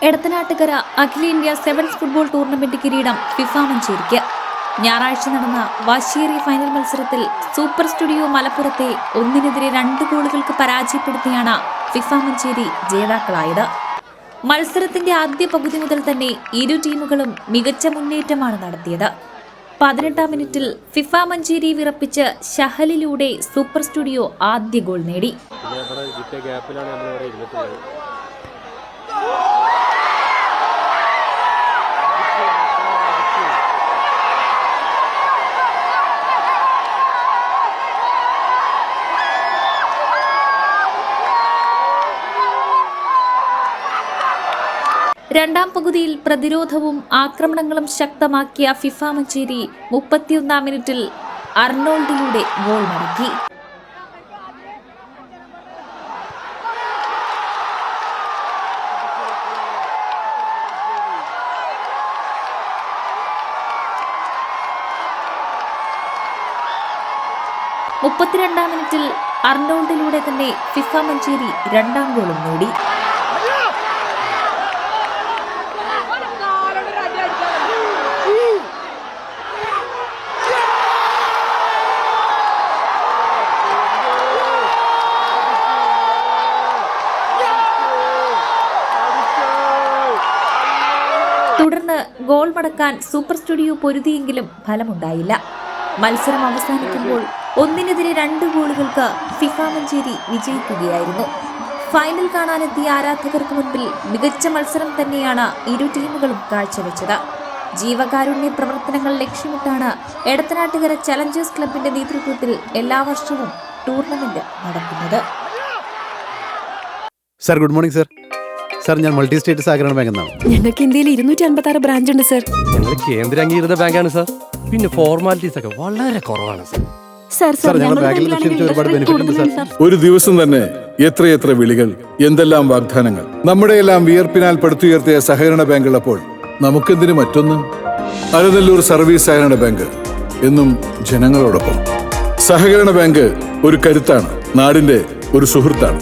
എടത്തനാട്ടുകര അഖിലേന്ത്യാ sevens football tournament കിരീടം FIFA മഞ്ചേരിക്ക്. ഞായറാഴ്ച നടന്ന വാശിയേറിയ ഫൈനൽ മത്സരത്തിൽ സൂപ്പർ സ്റ്റുഡിയോ മലപ്പുറത്തെ 1-2 ഗോളുകൾക്ക് പരാജയപ്പെടുത്തിയാണ് ഫിഫ മഞ്ചേരി ജേതാക്കളായത്. മത്സരത്തിന്റെ ആദ്യ പകുതി മുതൽ തന്നെ ഇരു ടീമുകളും മികച്ച മുന്നേറ്റമാണ് നടത്തിയത്. 18-ാം മിനിറ്റിൽ ഫിഫ മഞ്ചേരി വിറപ്പിച്ച് ഷഹലിലൂടെ സൂപ്പർ സ്റ്റുഡിയോ ആദ്യ ഗോൾ നേടി. രണ്ടാം പകുതിയിൽ പ്രതിരോധവും ആക്രമണങ്ങളും ശക്തമാക്കിയ ഫിഫ മഞ്ചേരി 31-ാം മിനിറ്റിൽ അർണോൾഡിലൂടെ ഗോൾ മടക്കി. ാം മിനിറ്റിൽ അർണോൾഡിലൂടെ തന്നെ ഫിഫ മഞ്ചേരി രണ്ടാം ഗോളും നേടി. തുടർന്ന് ഗോൾ മടക്കാൻ സൂപ്പർ സ്റ്റുഡിയോ പൊരുതിയെങ്കിലും ഫലമുണ്ടായില്ല. മത്സരം അവസാനിക്കുമ്പോൾ 1-2 ഗോളുകൾക്ക് ഫിഫ മഞ്ചേരി വിജയിക്കുകയായിരുന്നു. ഫൈനൽ കാണാനെത്തിയ ആരാധകർക്ക് മുൻപിൽ മികച്ച മത്സരം തന്നെയാണ് ഇരു ടീമുകളും കാഴ്ചവെച്ചത്. ജീവകാരുണ്യ പ്രവർത്തനങ്ങൾ ലക്ഷ്യമിട്ടാണ് എടത്തനാട്ടുകര ചലഞ്ചേഴ്സ് ക്ലബിന്റെ നേതൃത്വത്തിൽ എല്ലാ വർഷവും ടൂർണമെന്റ് നടക്കുന്നത്. Sir, good morning sir. Sir, ഞാൻ മൾട്ടി സ്റ്റേറ്റ് സഹകരണ ബാങ്കിൽ നിന്നാണ്. ഞങ്ങൾക്ക് ഇന്ത്യയിൽ 256 ബ്രാഞ്ച് ഉണ്ട് സർ. ഞങ്ങൾ കേന്ദ്ര അംഗീകൃത ബാങ്കാണ് സർ. പിന്നെ ഫോർമാലിറ്റീസ് ഒക്കെ വളരെ കുറവാണ് സർ. ഒരു ദിവസം തന്നെ എത്രയെത്ര വിളികൾ, എന്തെല്ലാം വാഗ്ദാനങ്ങൾ. നമ്മുടെ എല്ലാം വിയർപ്പിനാൽ പടുത്തുയർത്തിയ സഹകരണ ബാങ്ക് ഉള്ളപ്പോൾ നമുക്കെന്തിനു മറ്റൊന്ന്? അരനല്ലൂർ സർവീസ് സഹകരണ ബാങ്ക് എന്നും ജനങ്ങളോടൊപ്പം. സഹകരണ ബാങ്ക് ഒരു കരുത്താണ്, നാടിന്റെ ഒരു സുഹൃത്താണ്.